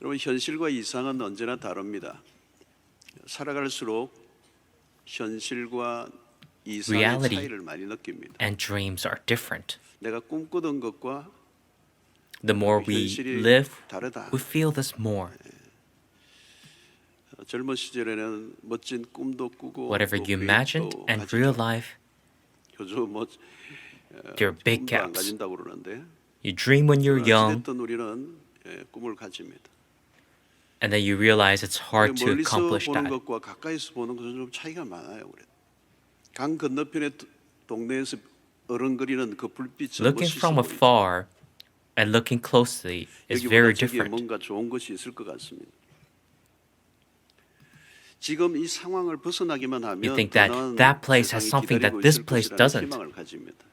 여러분, 현실과 이상은 언제나 다릅니다. 살아갈수록 현실과 이상의 Reality 차이를 많이 느낍니다. and dreams are different. 내가 꿈꾸던 것과 The more we 현실이 live, 다르다. we feel this more. 젊은 시절에는 멋진 꿈도 꾸고 Whatever 또 you imagined 계획도 and 가지죠. real life, 요즘 뭐 there are big 꿈도 안 gaps. 가진다고 그러는데 You dream when you're young, 어찌됐든 우리는 꿈을 가집니다. and then you realize it's hard to 멀리서 accomplish 보는 that. 것과 가까이서 보는 것은 좀 차이가 많아요. 그래. 강 건너편의 동네에서 어른거리는 그 불빛은 Looking 멋있어 from 보이죠. afar and looking closely is very 여기보다 저기에 different. 뭔가 좋은 것이 있을 것 같습니다. 지금 이 상황을 벗어나기만 하면 You think that 더나은 that place has 세상이 something that 기다리고 this 있을 place 것이라는 doesn't. 희망을 가집니다.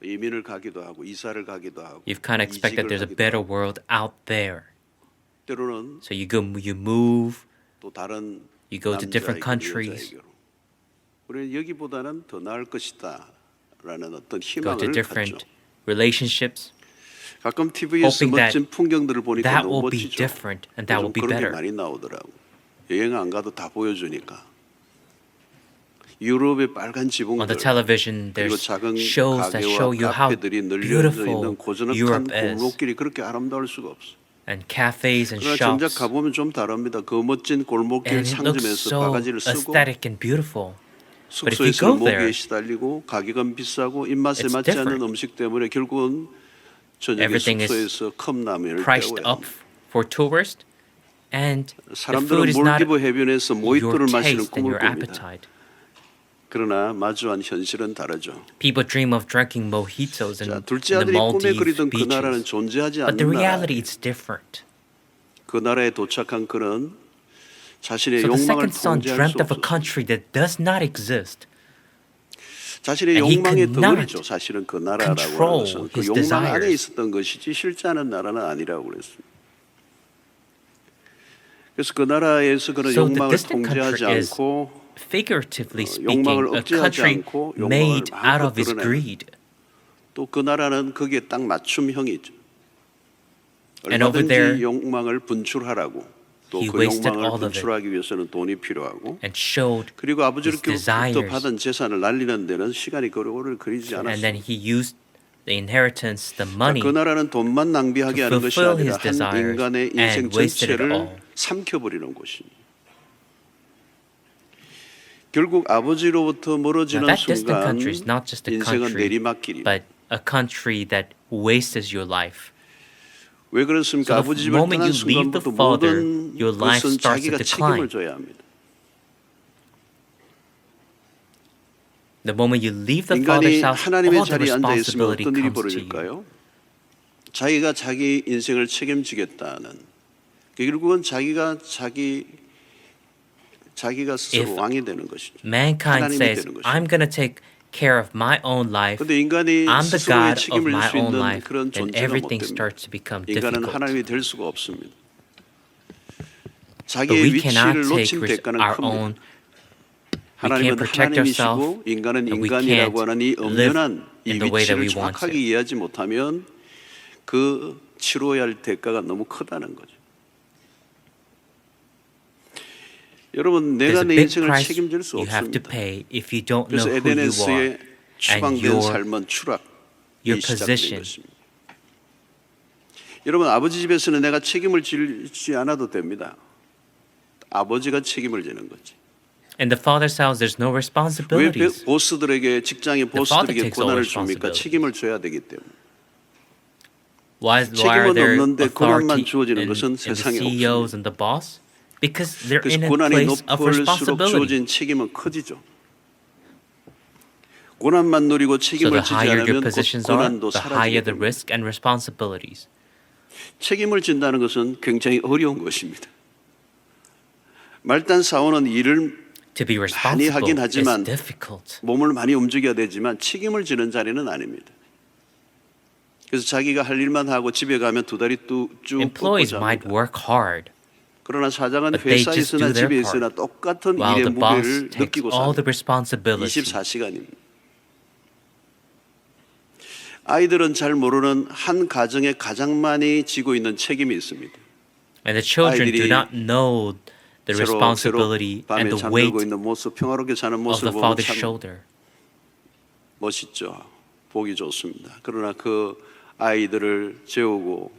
이민을 가기도 하고 이사를 가기도 하고 You've kind of expect that 이직을 there's a 하기도 better 하고, world out there. 때로는 So you move, 또 다른 you go to different 남자에게로, countries, 여자에게로. 우리는 여기보다는 더 나을 것이다라는 어떤 go to 희망을 different 갖죠. relationships, 가끔 TV에서 hoping that 멋진 풍경들을 보니까 that 너무 will be 멋지죠. different and that will 요즘 be 그런 게 better. 많이 나오더라고. 여행 안 가도 다 보여주니까. 유럽의 빨간 On 지붕들 the television, 그리고 there's 작은 shows that show 가게와 you how 카페들이 널려져 beautiful 있는 고즈넉한 Europe is, 골목길이 그렇게 아름다울 수가 없어. and cafes and 그러나 정작 shops, 가보면 좀 다릅니다. 그 멋진 골목길 and it looks 상점에서 so 바가지를 쓰고 aesthetic and beautiful. But if you 숙소에서 go 모기에 there, 시달리고 가격은 비싸고 입맛에 it's 맞지 않는 different. 음식 때문에 결국은 저녁에 Everything is 숙소에서 컵라면을 priced 때워야 up 합니다. for tourists, and the food 사람들은 is not 몰디브 해변에서 your 모히또를 마시는 taste and 꿈을 your 꿉니다. appetite. 그러나 마주한 현실은 다르죠. People dream of drinking mojitos 자, in 둘째 the 아들이 꿈에 Maldives 그리던 그 나라는 beaches. 존재하지 But the 않는 reality 나라예요. is different. 그 나라에 도착한 그는 자신의 So the 욕망을 second son 통제할 dreamt 수 of a 없었어요. country that does not exist. 자신의 And he 욕망의 could 덩어리죠. not 사실은 그 나라라고 하는 control 것은 그 his 욕망 안에 desires. 있었던 것이지 실제 하는 나라는 아니라고 그랬습니다. 그래서 그 나라에서 그런 So the 욕망을 distant 통제하지 country is, 않고 figuratively speaking, 욕망을 a 억제하지 country 않고 욕망을 made out 마음껏 of his 드러내는 greed. 또 그 나라는 거기에 딱 맞춤형이죠. And over there, 얼마든지 욕망을 분출하라고 또 he 그 wasted 욕망을 all of it. 분출하기 위해서는 돈이 필요하고 and showed 그리고 his 아버지로부터 desires. 받은 재산을 날리는 데는 시간이 오래 걸리지 And then 않았어요. he used the inheritance, the money, 그 나라는 돈만 낭비하게 to 하는 것이 fulfill 아니라 his 한 desires 인간의 인생 and wasted it 전체를 all. 삼켜버리는 곳입니다. 결국 아버지로부터 Now 멀어지는 that distant 순간 country is not just a 인생은 country, 내리막길입니다. but a country that wastes your life. 왜 그렇습니까? So 아버지 the 집을 moment 떠난 you leave the 순간부터 father, 모든 your life 것은 starts to 자기가 책임을 decline. 져야 합니다. The moment you leave the 인간이 father's house, 하나님의 all the 자리에 앉아 있으면 responsibility 어떤 일이 comes to you. 벌어질까요? 자기가 자기 인생을 책임지겠다는 결국은 자기가 스스로 If 왕이 되는 것이죠. Mankind 하나님이 says, 되는 것이죠. I'm going to take care of my own life. 그런데 인간이 I'm the 스스로의 God of 책임을 질 my 수 own 있는 life. 그런 Then 존재가 못 everything 됩니다. starts to become 인간은 difficult. 하나님이 될 수가 없습니다. But 자기의 we cannot 위치를 take 놓친 대가는 our 큽니다. own. We 하나님은 can't protect 하나님이시고 ourselves. 인간은 and we 인간이라고 can't 하는 이 live 엄연한 이 in the way that 위치를 we want 정확하게 to. 이해하지 못하면 그 치러야 할 대가가 너무 크다는 거죠. 여러분, 내가 There's a 내 big 인생을 price 책임질 수 you have to 없습니다. pay if you don't 그래서 know who you are 에덴에서의 추방된 your 삶은 추락이 your 시작된 position. 것입니다. 여러분, 아버지 집에서는 내가 책임을 지지 않아도 됩니다. 아버지가 책임을 지는 거지. In the father's house, there's no 왜 responsibilities. 보스들에게 직장의 father 보스들에게 takes all 권한을 줍니까? responsibility. 책임을 줘야 되기 때문에. Why are 책임은 there 없는데 권한만 authority 주어지는 in 것은 the 세상에 CEOs and the boss? Because they're 그래서 in a 권한이 place of 높을수록 responsibility. 주어진 책임은 커지죠. 권한만 누리고 So 책임을 the 지지 higher your 않으면 곧 positions are, 권한도 the 사라지게 higher the 됩니다. risk and responsibilities. 책임을 진다는 것은 굉장히 어려운 것입니다. 말단 사원은 일을 To be 많이 responsible 하긴 is 하지만 difficult. 몸을 많이 움직여야 되지만 책임을 지는 자리는 아닙니다. 그래서 자기가 할 일만 하고 집에 가면 두 다리 쭉 뻗고 Employees might 잡니다. work hard, 그러나 사장은 but they 회사에 just 있으나 do their 집에 part, 있으나 똑같은 while 일의 the boss 무게를 takes 느끼고 all the 삽니다. responsibility. 24시간입니다. 아이들은 잘 모르는 한 가정에 가장 많이 지고 있는 책임이 있습니다. And the children do 아이들이 not know the responsibility 밤에 and the 잠들고 weight 있는 모습, 평화롭게 사는 of 모습을 the 보면 father's 참 shoulder. 멋있죠. 보기 좋습니다. 그러나 그 아이들을 재우고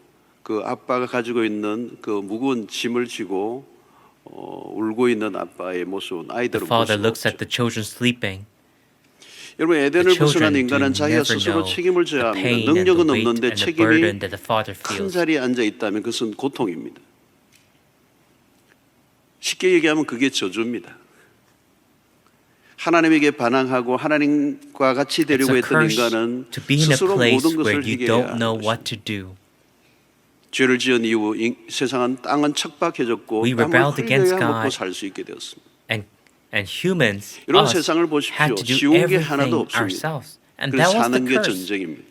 그 아빠가 가지고 있는 그 무거운 짐을 지고 울고 있는 아빠의 모습은 The 아이들은 볼 father 수가 looks 없죠. at the children sleeping. 여러분, The 에덴을 벗어난 children do 인간은 자기가 never 스스로 know 책임을 the 져야 합니다. pain and the 능력은 weight 없는데 and the burden 책임이 that the father 큰 feels. 자리에 앉아 있다면 그것은 고통입니다. 쉽게 얘기하면 그게 저주입니다. 하나님에게 반항하고 하나님과 같이 It's 되려고 a 했던 curse 인간은 to be in a 스스로 place 모든 where 것을 you 해결해야 don't 하는 know 것입니다. what to do. 죄를 지은 이후 세상은 땅은 척박해졌고 We 땀을 rebelled against 흘려야 먹고 God. 살 수 있게 되었습니다. And humans, 여러분, us, 세상을 had 보십시오. to do 쉬운 게 everything 하나도 없습니다. ourselves. And 그래서 that was the 사는 게 curse. 전쟁입니다.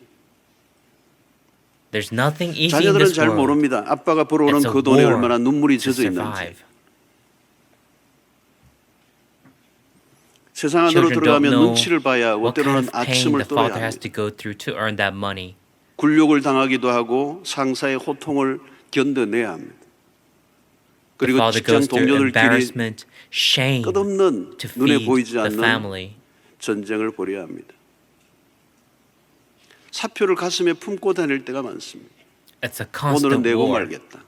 There's nothing easy in 자녀들은 this 잘 world. 모릅니다. 아빠가 벌어오는 It's a 그 돈에 war 얼마나 눈물이 to 젖어 있는지. survive. 세상 안으로 Children don't 들어가면 know 눈치를 봐야 하고 what kind 때로는 of pain 악심을 the 떨어야 father has 합니다. to go through to earn that money. 굴욕을 당하기도 하고 상사의 호통을 견뎌내야 합니다. The 그리고 father 직장 goes through 동료들끼리 embarrassment, shame 끝없는 to 눈에 feed 보이지 the 않는 family. 전쟁을 벌여야 합니다. 사표를 가슴에 품고 다닐 때가 많습니다. It's a 오늘은 constant 내고 war. 말겠다.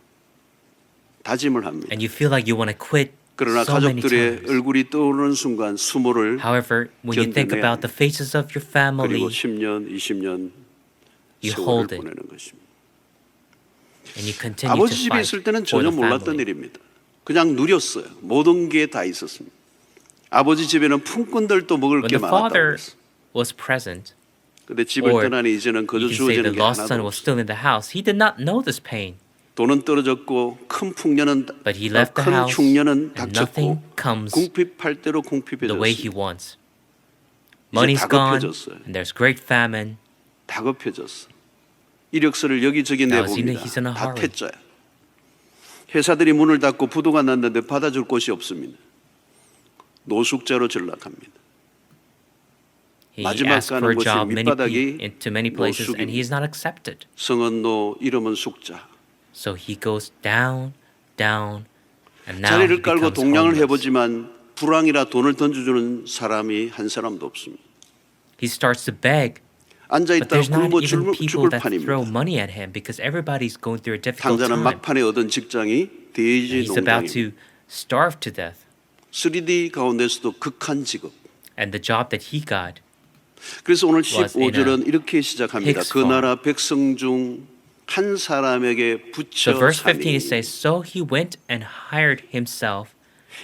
다짐을 합니다. And you feel like you want to quit 그러나 so many 가족들의 times. 얼굴이 떠오르는 순간 수모를 However, when you think 견뎌내야 about the faces of your family, 그리고 10년, 20년 you 세월을 hold it. 보내는 것입니다. and you continue to 아버지 집에 fight 있을 때는 for 전혀 the 몰랐던 family. 일입니다. 그냥 누렸어요. 모든 게 다 있었습니다. 아버지 집에는 품꾼들도 먹을 When 게 the 많았다고 father 했어요. was present, 근데 집을 or 떠나니 이제는 거저 you can say the 주어지는 게 lost 하나도 son was 없어요. still in the house. He did not know this pain, 돈은 떨어졌고 큰 풍년은 but he left the 큰 house, 흉년은 and nothing 닥쳤고 comes 궁핍할 대로 the way he 궁핍해졌습니다. wants. Money's gone, 다급해졌어요. and there's great famine. 다급해졌어. 이력서를 여기저기 Now he's in 내봅니다. a 다 hurry. 태짜야. 회사들이 문을 닫고 부도가 났는데 받아줄 곳이 없습니다. 노숙자로 전락합니다. He 마지막 asked 가는 for a 곳이 job 밑바닥이 into many places, and he is not accepted. 성은 노, 이름은 숙자. So he goes down, down, and now he 자리를 깔고 becomes 동량을 homeless. 해보지만 불황이라 돈을 던져주는 사람이 한 사람도 없습니다. He starts to beg, but 앉아있다 there's not 굶어 even people 죽을 that throw 판입니다. money at him because everybody's going through a difficult 당자는 time. 막판에 얻은 직장이 돼지 He's about 농장입니다. to starve to death. 3D 가운데서도 극한 직업. And the job that he got, 그래서 오늘 was in 15절은 이렇게 시작합니다. pig's 그 farm. 나라 백성 중 한 사람에게 붙여 so verse 15 사니 it says, so he went and hired himself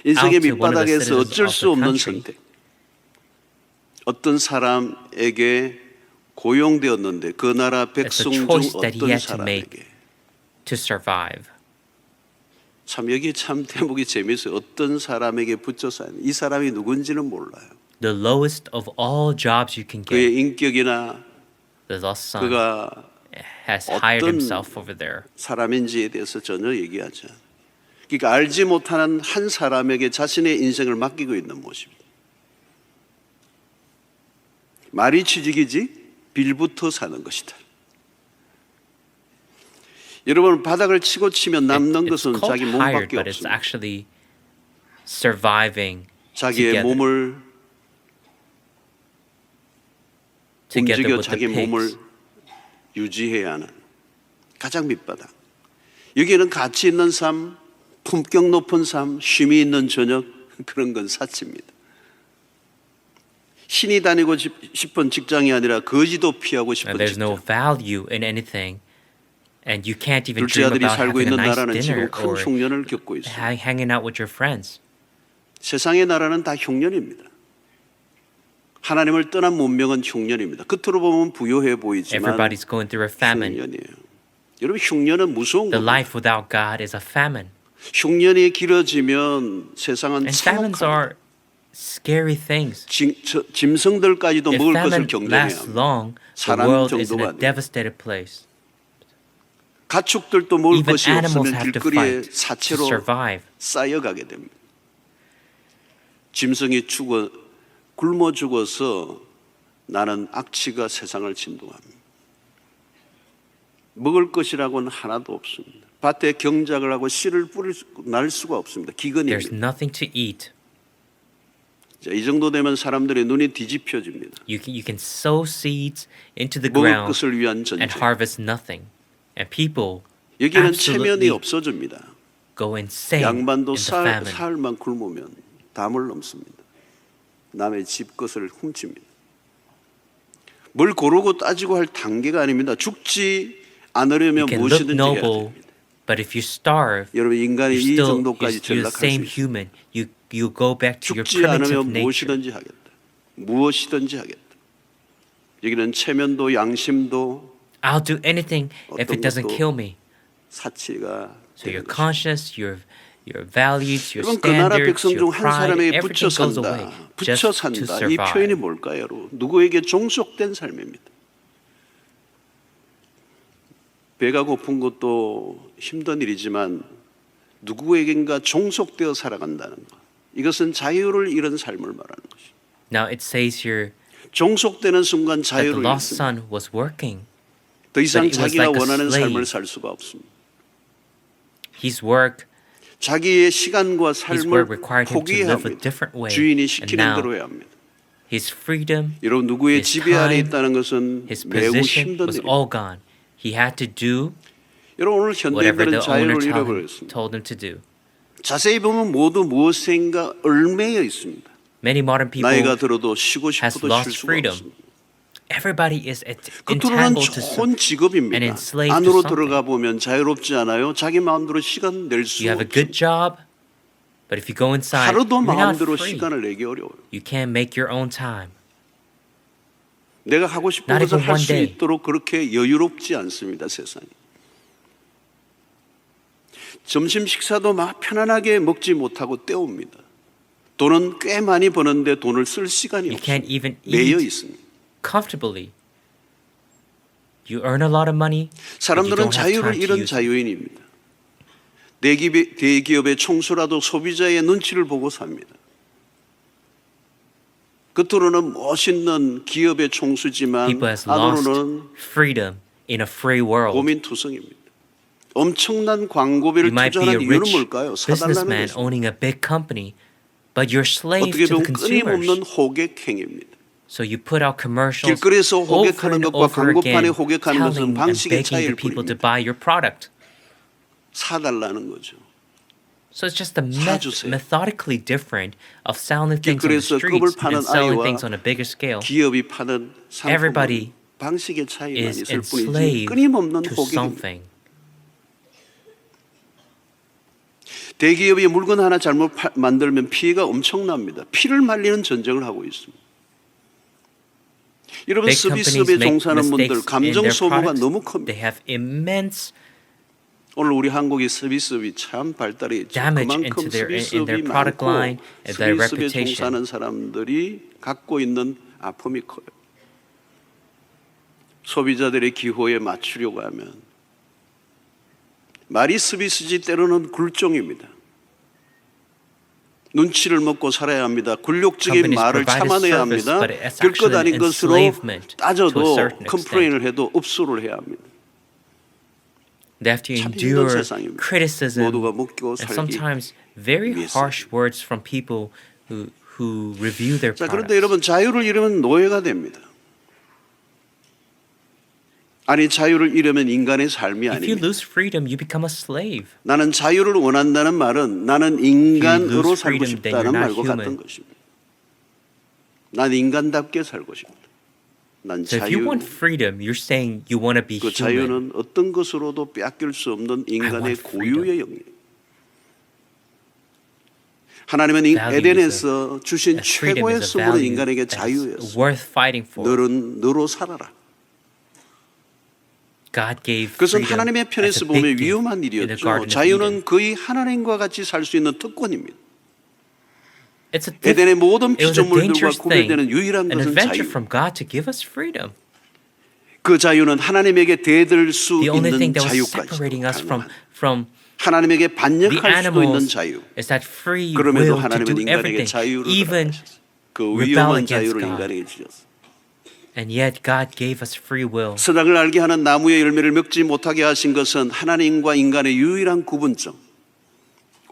인생의 out to one of the 밑바닥에서 citizens 어쩔 of 수 the 없는 country. 선택. 어떤 사람에게 고용되었는데 그 나라 백성 중 choice that he 어떤 had to make. 사람에게 to survive. 참 여기 참 대목이 재미있어요. 어떤 사람에게 붙여서 하는 이 사람이 누군지는 몰라요. The lowest of all jobs you can get, 그의 인격이나 the lost son 그가 has hired 어떤 himself over there. 사람인지에 대해서 전혀 얘기하지 않아요. 그러니까 알지 못하는 한 사람에게 자신의 인생을 맡기고 있는 모습입니다. 말이 취직이지 빌부터 사는 것이다. 여러분 바닥을 치고 치면 남는 It's 것은 called 자기 hired, 몸밖에 but it's 없습니다. actually surviving 자기의 together, 몸을 together 움직여 with the 자기 몸을 pigs. 유지해야 하는 가장 밑바닥. 여기에는 가치 있는 삶, 품격 높은 삶, 쉼이 있는 저녁 그런 건 사치입니다. 신이 다니고 싶은 직장이 아니라 거지도 피하고 And 싶은 there's no 직장. value in anything, and you can't even 둘째 dream 아들이 about 살고 having a 있는 nice 나라는 dinner 지금 큰 or 흉년을 겪고 있어요. hanging out with your friends. 세상의 나라는 다 흉년입니다. 하나님을 떠난 문명은 흉년입니다. 겉으로 보면 부유해 보이지만 Everybody's going through a famine. 흉년이에요. 여러분 흉년은 무서운 The 겁니다. life without God is a famine. 흉년이 길어지면 세상은 And famines 참혹합니다. are scary things. 짐승들까지도 If 먹을 것을 famine 경쟁해야 lasts 합니다. long, the 사람 world is in 정도가 a 아니에요. devastated place. 가축들도 먹을 Even 것이 animals 없으면 have to 길거리에 fight to 사체로 survive. 쌓여가게 됩니다. 짐승이 굶어 죽어서 나는 악취가 세상을 진동합니다. 먹을 것이라고는 하나도 없습니다. 밭에 경작을 하고 씨를 날 수가 없습니다. There's 기근입니다. nothing to eat. 자, 이 정도 되면 사람들의 눈이 뒤집혀집니다. You can sow seeds into the 먹을 ground 것을 위한 전쟁. and harvest nothing. And people 여기는 체면이 absolutely 없어집니다. go insane in 양반도 the famine. 사흘만 굶으면 담을 넘습니다. 남의 집 것을 훔칩니다. 뭘 고르고 따지고 할 단계가 아닙니다. 죽지 않으려면 You can look 무엇이든지 해야 noble, 됩니다. but if you starve, 여러분 인간이 이 you're 정도까지 the 전락할 수 same 있습니다. human. You go back to your 죽지 primitive 않으면 nature. 무엇이든지 하겠다. 무엇이든지 하겠다. 여기는 체면도 양심도 I'll do anything if it doesn't 것도 kill me. 사치가 So your 되는 것입니다. conscience, your values, your 여러분 그 나라 standards, 백성 your 중 한 pride, 사람에게 붙여 everything goes away 산다. 붙여 just to 산다. 이 표현이 survive. 뭘까요? 여러분? 누구에게 종속된 삶입니다. 배가 고픈 것도 힘든 일이지만 누구에겐가 종속되어 살아간다는 것. 이것은 자유를 잃은 삶을 말하는 것입니다. Now it says here 종속되는 순간 that the 자유를 lost 잃습니다. son was working. 더 이상 but it was 자기가 like a 원하는 slave. 삶을 살 수가 없습니다. His work 자기의 시간과 His 삶을 work required him to 포기해야 live a 합니다. different way. 주인이 And 시키는 now 대로 해야 합니다. his freedom, 여러분 누구의 his 지배 아래 time, 있다는 것은 his 매우 position 힘든 was 일입니다. all gone. He had to do 여러분 오늘 whatever 현대인들은 the owner 자유를 잃어버렸습니다. told him to do. 자세히 보면 모두 무엇인가 얽매여 있습니다. Many modern people 나이가 들어도 쉬고 has 싶어도 쉴 lost 수가 freedom. 없습니다. Everybody is 겉으로는 entangled to 좋은 직업입니다. and enslaved to 안으로 something. 들어가 보면 자유롭지 않아요. 자기 마음대로 시간 낼 수 You have a good 없습니다. job, but if you go inside, 하루도 you're not 마음대로 free. 시간을 내기 어려워요. You can't make your own time. 내가 하고 싶은 Not 것을 even 할 one 수 day. 있도록 그렇게 여유롭지 않습니다. 세상이. 점심 식사도 막 편안하게 먹지 못하고 때웁니다. 돈은 꽤 많이 버는데 돈을 쓸 시간이 You can't 없습니다. even 매여 eat 있습니다. comfortably. You earn a lot of money, but you 사람들은 don't have 자유를 time to 잃은 use it. 자유인입니다. 대기업의 총수라도 소비자의 눈치를 보고 삽니다. 겉으로는 멋있는 기업의 총수지만 People has lost 안으로는 freedom in a free world. 고민투성입니다. 엄청난 광고비를 You might be a 투자하는 이유는 rich 뭘까요? 사달라는 businessman 것입니다. owning a big company, but you're slave 어떻게 to the 보면 끊임없는 consumers. 호객행위입니다. So you put out commercials 길거리에서 over 호객하는 and 것과 over 광고판에 again, 호객하는 것은 telling and 방식의 begging 차이일 the people to 뿐입니다. buy your product. 사달라는 거죠. So it's just a 사주세요. methodically different of selling things on the 길거리에서 streets 컵을 and 파는 selling 아이와 things on a bigger scale. 기업이 파는 Everybody 상품은 방식의 차이만 Is 있을 뿐이지 enslaved 끊임없는 to 호객입니다. something. 대기업이 물건 하나 잘못 만들면 피해가 엄청납니다. 피를 말리는 전쟁을 하고 있습니다. 여러분 Big companies 서비스업에 make 종사하는 분들 mistakes in 감정 their 소모가 products. 너무 큽니다. They have immense 오늘 우리 한국의 서비스업이 참 발달해 있죠. damage 그만큼 into their 서비스업이 product 많고 line and their 서비스업에 reputation. 종사하는 사람들이 갖고 있는 아픔이 커요. 소비자들의 기호에 맞추려고 하면 말이 서비스지 때로는 굴종입니다. 눈치를 먹고 살아야 합니다. 굴욕적인 Companies 말을 provide a 참아내야 service, 합니다. but it's 별것 actually 아닌 an 것으로 enslavement to a 따져도 certain extent. 컴플레인을 해도 읍소를 해야 합니다. They have to 참 힘든 endure 세상입니다. criticism 모두가 먹고 and 살기 sometimes very 위해서. harsh words from people who review their 자, products. 그런데 여러분 자유를 잃으면 노예가 됩니다. 아니 자유를 잃으면 인간의 삶이 If you 아닙니다. lose freedom, you become a slave. 나는 자유를 원한다는 말은 나는 If 인간으로 you lose 살고 freedom, then 싶다는 you're not 말과 같은 human. 것입니다. 난 인간답게 살고 싶다. 난 So if you 자유, want freedom, you're saying you want to be 그 human. 자유는 어떤 것으로도 빼앗길 수 없는 인간의 want freedom. 고유의 영역. 하나님은 Value 에덴에서 주신 That freedom 최고의 is a 선물은 value 인간에게 that's 자유였어. worth fighting for. 너는 너로 살아라. God gave 그것은 freedom 하나님의 as 편에서 a 보면 big gift 위험한 in the 일이었죠. Garden of 자유는 Eden. 거의 하나님과 같이 살 수 있는 특권입니다. It's a 에덴의 모든 it was a 피조물들과 dangerous thing, 구별되는 유일한 an 것은 adventure 자유. from God to give us freedom. 그 자유는 하나님에게 대들 수 The only 있는 thing that was 자유까지 separating us 가능한 from 하나님에게 the 반역할 수도 있는 animals 자유. is that free 그럼에도 will to 하나님은 do 인간에게 everything, 자유를 even 허락하셨어요. 그 rebel 위험한 against 자유를 God. 인간에게 주셨어요. And yet God gave us free will. 선악을 알게 하는 나무의 열매를 먹지 못하게 하신 것은 하나님과 인간의 유일한 구분점.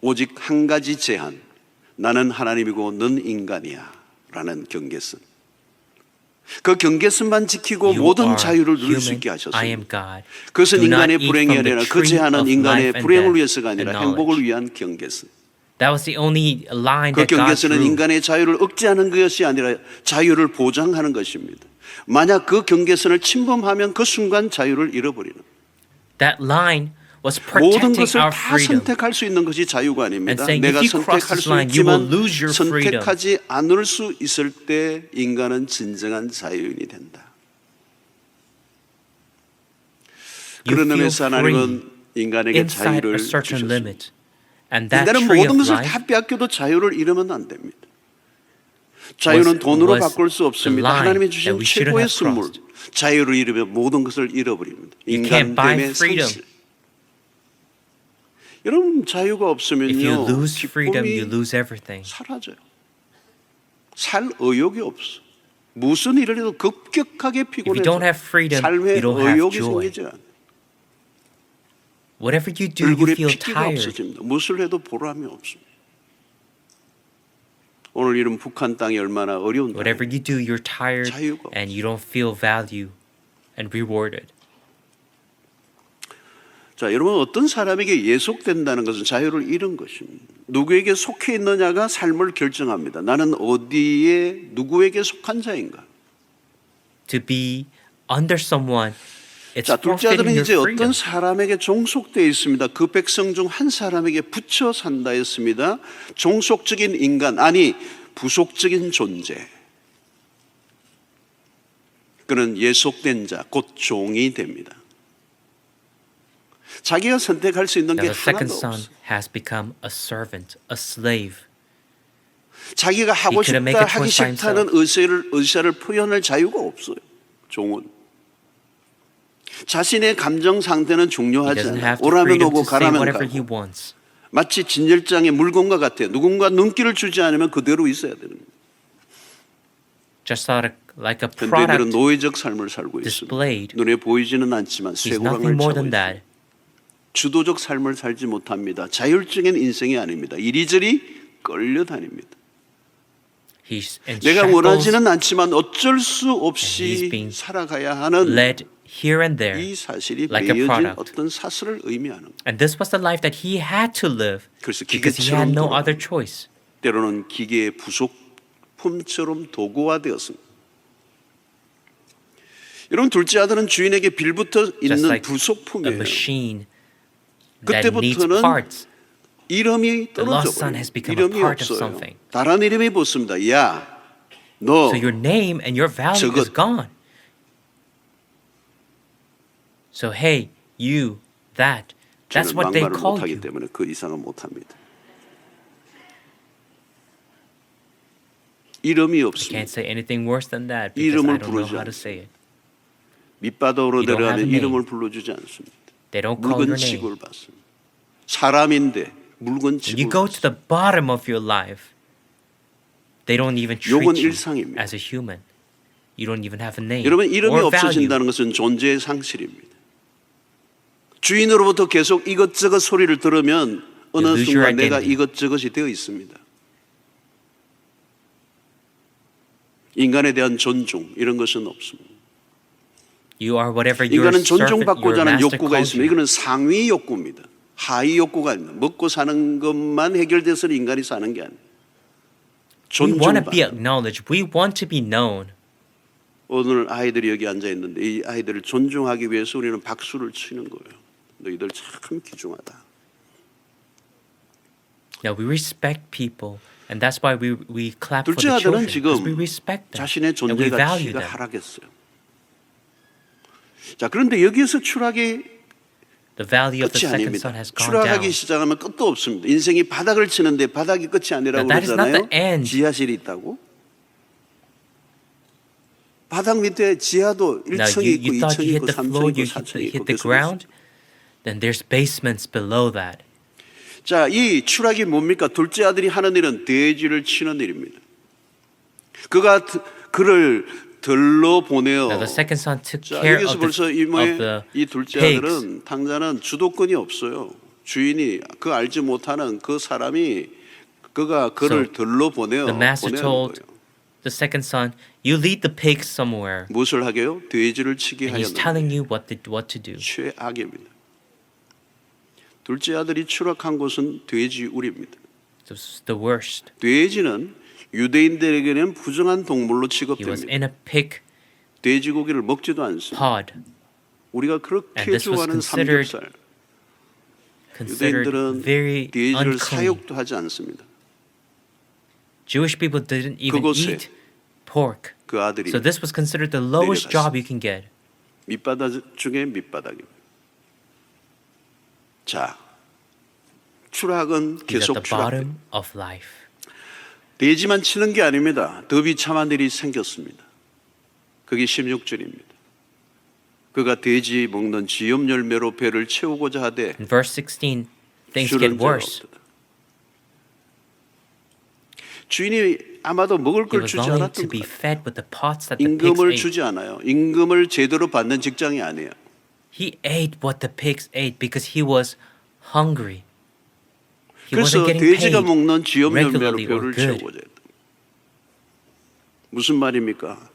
오직 한 가지 제한. 나는 하나님이고 넌 인간이야 라는 경계선. 그 경계선만 지키고 You 모든 are 자유를 누릴 수 human, 있게 I 하셨습니다. am God. 그것은 Do not 인간의 eat 불행이 from the 아니라 그 tree 제한은 of 인간의 life and 불행을 death 위해서가 and 아니라 행복을 knowledge. 위한 경계선. That was the only line 그 that God 경계선은 drew. 인간의 자유를 억제하는 것이 아니라 자유를 보장하는 것입니다. 만약 그 경계선을 침범하면 그 순간 자유를 잃어버리는. That line was 모든 protecting 것을 our 다 freedom. 선택할 수 있는 것이 자유가 And 아닙니다. saying, 내가 if you cross 선택할 this 수 line, you will 있지만 lose your freedom. 선택하지 않을 수 있을 때 인간은 진정한 자유인이 된다. You 그런 feel 의미에서 free 하나님은 인간에게 inside 자유를 a certain 주셨습니다. limit. And that 인간은 tree 모든 of 것을 life 다 빼앗겨도 자유를 잃으면 안 됩니다. 자유는 돈으로 was 바꿀 수 the 없습니다. line 하나님이 that 주신 we shouldn't 최고의 have 선물. crossed. 자유를 잃으면 모든 것을 잃어버립니다. You 인간 can't buy 때문에 freedom. 상실. 여러분 자유가 If you 없으면요 lose freedom, you 기쁨이 lose everything. 사라져요. 살 의욕이 없어. 무슨 일을 해도 급격하게 If you 피곤해져. don't have freedom, 삶에 you don't have 의욕이 joy. 생기지 않아. Whatever you do, you 얼굴에 feel 핏기가 tired. 없어집니다. 무엇을 해도 보람이 없습니다. 오늘 이런 북한 땅이 얼마나 어려운 Whatever 땅입니까? you do, you're tired 자유가 and you don't feel value and rewarded. 자, 여러분 어떤 사람에게 예속된다는 것은 자유를 잃은 것입니다. 누구에게 속해 있느냐가 삶을 결정합니다. 나는 어디에 누구에게 속한 자인가? To be under someone, it's 자, 둘째 아들은 forfeiting your 이제 freedom. 어떤 사람에게 종속되어 있습니다. 그 백성 중 한 사람에게 붙여 산다 했습니다. 종속적인 인간, 아니 부속적인 존재. 그는 예속된 자, 곧 종이 됩니다. 자기가 선택할 수 있는 Now 게 the second 하나도 son 없어. has become a servant, a slave. 자기가 하고 He couldn't make 싶다 a 하기 choice by 싫다는 의사를 표현할 자유가 없어요. 종은 자신의 감정 상태는 He 중요하지 doesn't 않아요. have the 오라면 freedom 오고 to say 가라면 whatever he 가고. wants. 마치 진열장의 물건과 같아요. 누군가 눈길을 주지 않으면 그대로 있어야 되는 거예요. Just like a 그런데 그들은 product. 노예적 삶을 살고 있습니다. displayed. 눈에 보이지는 않지만 He's 쇠고랑을 nothing more 차고 than 있습니다. that. 주도적 삶을 살지 못합니다. 자율적인 인생이 아닙니다. 이리저리 끌려다닙니다. He's in 내가 shackles, 원하지는 않지만 어쩔 수 And he's 없이 being 살아가야 하는 led here and there. 이 사실이 like a 매여진 product. 어떤 사슬을 의미하는 거예요. And this was the life that he had to live 그래서 because he had 기계처럼 no 돌아가는 other choice. 때로는 기계의 부속품처럼 도구화되었습니다. 여러분 둘째 아들은 주인에게 빌붙어 Just 있는 like a 부속품이에요. machine that needs 그때부터는 parts. 이름이 The 떨어져 lost son 버려요. has become a 이름이 part of 없어요. something. 다른 이름이 붙습니다. 야, 너 So your name and your value is 저것. gone. So hey, you, that, that's 저는 what they 막말을 call 못하기 you. 때문에 그 이상은 못합니다. 이름이 I 없습니다. can't say anything worse than that because 이름을 I don't know 부르지 how to say it. 밑바닥으로 You don't have 내려가면 a name. 이름을 불러주지 않습니다. They don't call your 물건 name. 취급을 받습니다. 사람인데 물건 When you 취급을 go to the bottom of your life, they don't even 욕은 treat you 일상입니다. as a human. You don't even have a name 여러분 이름이 or value. 없어진다는 것은 존재의 상실입니다. 주인으로부터 계속 이것저것 소리를 들으면 어느 You lose your 순간 내가 identity. 이것저것이 되어 있습니다. 인간에 대한 존중 이런 것은 없습니다. You are whatever your 인간은 servant, your 존중받고자 하는 master 욕구가 calls 있습니다. you. 이거는 상위 욕구입니다. 하위 욕구가 아닙니다. 먹고 사는 것만 해결돼서는 인간이 사는 게 아니에요. We want to be 존중받는. acknowledged. We want to be known. 오늘 아이들이 여기 앉아 있는데 이 아이들을 존중하기 위해서 우리는 박수를 치는 거예요. 너희들 참 귀중하다. Now we respect people, and that's why we clap for 둘째 the 아들은 children 지금 because we respect them 자신의 and 존재 we value 가치가 them. 하락했어요. 자, 그런데 여기에서 추락이 The value of the 끝이 second 아닙니다. son has gone down. 추락하기 시작하면 끝도 없습니다. 인생이 바닥을 치는데 바닥이 끝이 아니라고 Now, that is not 그러잖아요. the end. 지하실이 있다고? 바닥 밑에 지하도 Now 1층이 you, 있고 you thought 2층이 you 있고 hit the 3층이 floor, 있고 you 4층이 있고 hit the 계속 ground, then there's basements below that. 자, 이 추락이 뭡니까? 둘째 아들이 하는 일은 돼지를 치는 일입니다. 그가 그를 들러 보내어. Now the second son took 자, care 여기서 벌써 이 둘째 pigs. 아들은 당자는 주도권이 없어요. 주인이 그 알지 못하는 그 사람이 그가 그를 So, 들러 보내어 The master 보내는 told 거예요. the second son, "You lead the pigs somewhere." 무엇을 하게요? 돼지를 치게 And he's telling 하였는데 you what to do. 최악입니다. 둘째 아들이 추락한 곳은 돼지 우리입니다. So it's the worst. 돼지는 유대인들에게는 부정한 동물로 He was 취급됩니다. in a pig 돼지고기를 먹지도 않습니다. pod. 우리가 And 그렇게 this was 좋아하는 considered 삼겹살, considered 유대인들은 very 돼지를 unclean. 사육도 하지 않습니다. Jewish people didn't even 그곳에 eat pork. 그 아들이 So this was considered the lowest job you can get. 밑바닥 중에 밑바닥입니다. 자, 추락은 He's at the 계속 추락돼. bottom of life. 돼지만 치는 게 아닙니다. 더 비참한 일이 생겼습니다. 그게 16절입니다. 그가 돼지 먹는 지엽 열매로 배를 채우고자 하되 In verse 16, things 주는 get 자가 worse. 없더라. 주인이 아마도 먹을 He 걸 was 주지 longing 않았던 to be 것 같아요. fed with the pots that the pigs 임금을 ate. 주지 않아요. 임금을 제대로 받는 직장이 아니에요. He ate what the pigs ate because he was hungry. He 그래서 wasn't getting 돼지가 paid 먹는 지엽 열매로 regularly or 배를 good. 채우고자 했다. 무슨 말입니까?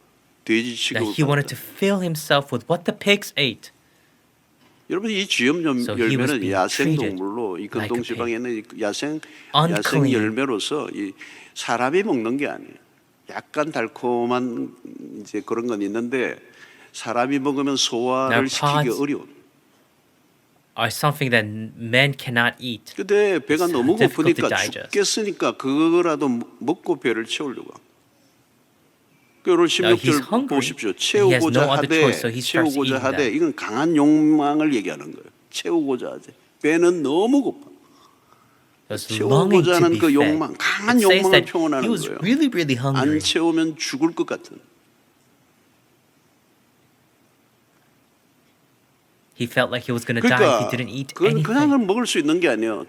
돼지 That 취급을 he wanted to 받았다. fill himself with what the pigs ate. 여러분 이 지엽 So he was 열매는 being 야생 treated 동물로 이 like 근동 a pig. 지방에 있는 야생 Unclean. 열매로서 이 사람이 먹는 게 아니에요. 약간 달콤한 이제 그런 건 있는데 사람이 먹으면 소화를 Now, 시키기 pods 어려운. Are something that men cannot eat. 근데 배가 It's 너무 difficult to 고프니까 digest. 죽겠으니까 그거라도 먹고 배를 채우려고. 그걸 Now, he's 16절 hungry. 보십시오. He has 채우고자 no other 하되 choice, so he starts 채우고자 eating 하되 that. 이건 강한 욕망을 얘기하는 거예요. 채우고자 하되 배는 너무 고파. He was longing 채우고자 to 하는 be 그 fed. 욕망, 강한 It says 욕망을 that he 표현하는 was 거예요. really, really hungry. 안 채우면 죽을 것 같은. He felt like he was going to die if 그러니까 he didn't eat 그건 그냥 anything. 먹을 수 있는 게 아니에요.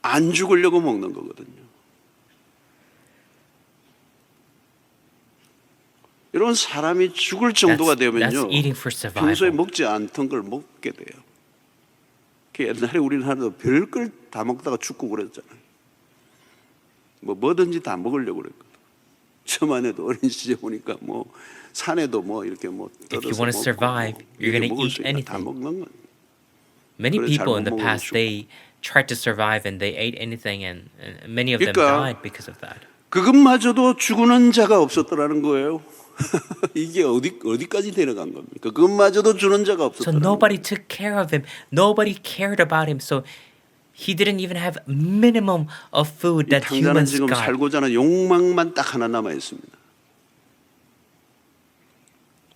안 죽으려고 먹는 거거든요. 여러분 사람이 죽을 정도가 되면요. That's eating for 평소에 survival. 먹지 않던 걸 먹게 돼요. 그 옛날에 우리는 하도 별걸 다 먹다가 죽고 그랬잖아요. 뭐든지 다 먹으려고 그랬거든. 저만 해도 어린 시절 보니까 뭐 산에도 뭐 이렇게 뭐 If you 뜯어서 want to survive, you're 이렇게 going to 먹을 eat 수 있다. 다 anything. 먹는 거. Many 그래, people 잘못 in the 먹으면 past, 죽고. they tried to survive and they ate anything, and many of them 그러니까 died because of that. 그것마저도 죽는 자가 없었더라는 거예요. 이게 어디까지 데려간 겁니까? 그것마저도 주는 자가 So 없었더라는 거예요. nobody took care of him. Nobody cared about him. So he didn't even have minimum of food that 당자는 humans 지금 got. 살고자 하는 욕망만 딱 하나 남아 있습니다.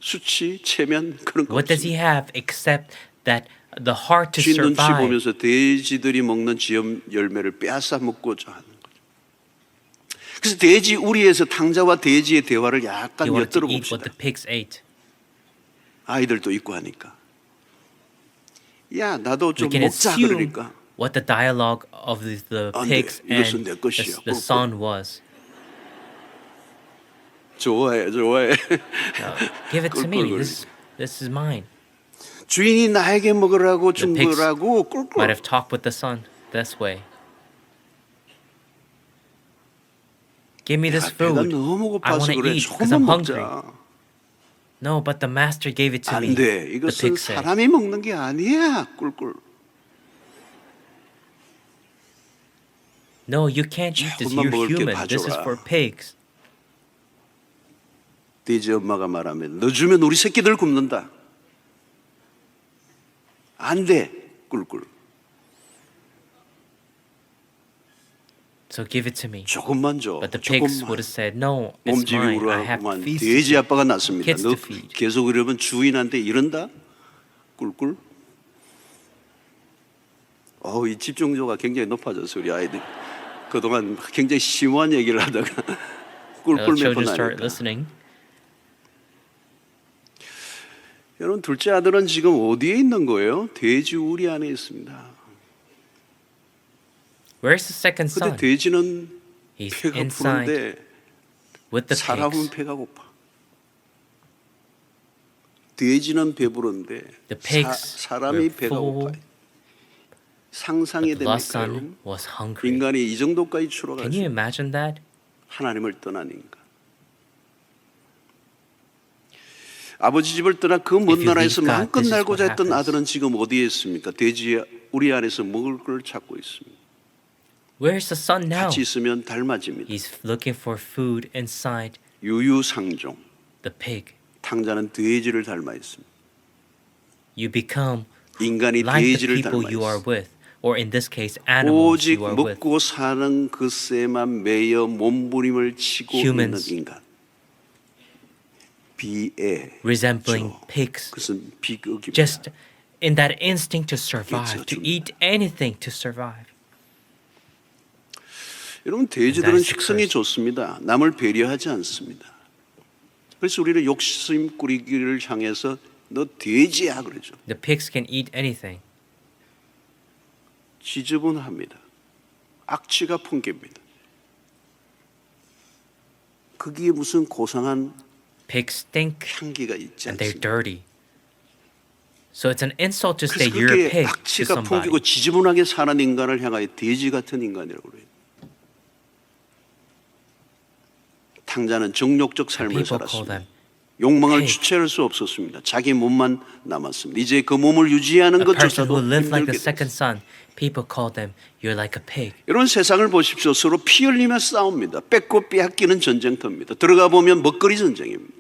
수치, 체면 그런 거 What does he 없습니다. have except that the heart to 쥐 눈치 survive? 보면서 돼지들이 먹는 지엽 열매를 빼앗아 먹고자 하는 거죠. 그래서 돼지 우리에서 당자와 돼지의 대화를 약간 He wanted to 엿들어 eat what 봅시다. the pigs ate. 아이들도 있고 하니까. 야, 나도 We 좀 can 먹자 assume 그러니까. what the dialogue of the 안 돼. pigs 이것은 and 내 것이야. the son was. 좋아해. Give it to me. 꿀꿀거리고. This is mine. 주인이 나에게 먹으라고 준 The pigs 거라고 Might 꿀꿀. have talked with the son this way. Give me this 야, 배가 food. 너무 I 고파서 want to 그래. eat because 조금만 I'm hungry. 먹자. No, but the master gave it to me. 안 돼. The 이것은 pig said. 사람이 먹는 게 아니야. 꿀꿀. No, you can't eat this. 조금만 You're 먹을 게 human. This is 봐줘라. for pigs. 돼지 엄마가 말하면 너 주면 우리 새끼들 굶는다. 안 돼. 꿀꿀. So give it to me. 조금만 줘. But the pigs 조금만. would have said, no, it's 몸집이 mine. I have 우라고만 feast. 돼지 아빠가 낳습니다. kids 너 to feed. 계속 이러면 주인한테 이런다? 꿀꿀. 이 집중도가 굉장히 높아졌어 우리 아이들. 그동안 굉장히 심오한 얘기를 하다가 꿀꿀 몇 Children 번 start 하니까. listening. 여러분 둘째 아들은 지금 어디에 있는 거예요? 돼지 우리 안에 있습니다. Where's the second 근데 son? 돼지는 He's 배가 inside 부른데 with the 사람은 pigs. 배가 고파. 돼지는 배부른데 The pigs 사람이 were 배가 full, 고파요. 상상이 but the lost 됩니까? son 여러분? was hungry. 인간이 이 정도까지 추락할 Can 수 you 있는 imagine that? 하나님을 떠난 인간. 아버지 집을 떠나 그 먼 If you 나라에서 leave God, 마음껏 this is 날고자 what 했던 happens. 아들은 지금 어디에 있습니까? 돼지 우리 안에서 먹을 걸 찾고 있습니다. Where's the son now? 같이 있으면 닮아집니다. He's looking for food inside 유유상종. the pig. 탕자는 돼지를 닮아 있습니다. You become 인간이 like the 돼지를 people 닮아 you are 있습니다. with, or in this case, animals 오직 you are with. 먹고 사는 것에만 매여 몸부림을 치고 Humans. 있는 인간. 비애. Resembling pigs, 그것은 비극입니다. just in that instinct to survive, to 줍니다. eat anything to survive. 여러분 돼지들은 That is the 식성이 curse. 좋습니다. 남을 배려하지 않습니다. 그래서 우리는 욕심 꾸리기를 향해서 너 돼지야 그러죠. The pigs can eat anything. 지저분합니다. 악취가 풍깁니다. 거기에 무슨 고상한 Pigs stink 향기가 있지 and they're 않습니다. dirty. So it's an insult to say 그래서 you're a 그게 pig to 악취가 somebody. 풍기고 지저분하게 사는 인간을 향하여 돼지 같은 인간이라고 그래요. 탕자는 정욕적 삶을 People call 살았습니다. them 욕망을 pig. 주체할 수 없었습니다. 자기 몸만 남았습니다. 이제 그 몸을 유지하는 A person 것조차도 who lived like 힘들게 the second 됐습니다. son, people call them, you're like a pig. 여러분 세상을 보십시오. 서로 피 흘리며 싸웁니다. 뺏고 빼앗기는 전쟁터입니다. 들어가 보면 먹거리 전쟁입니다.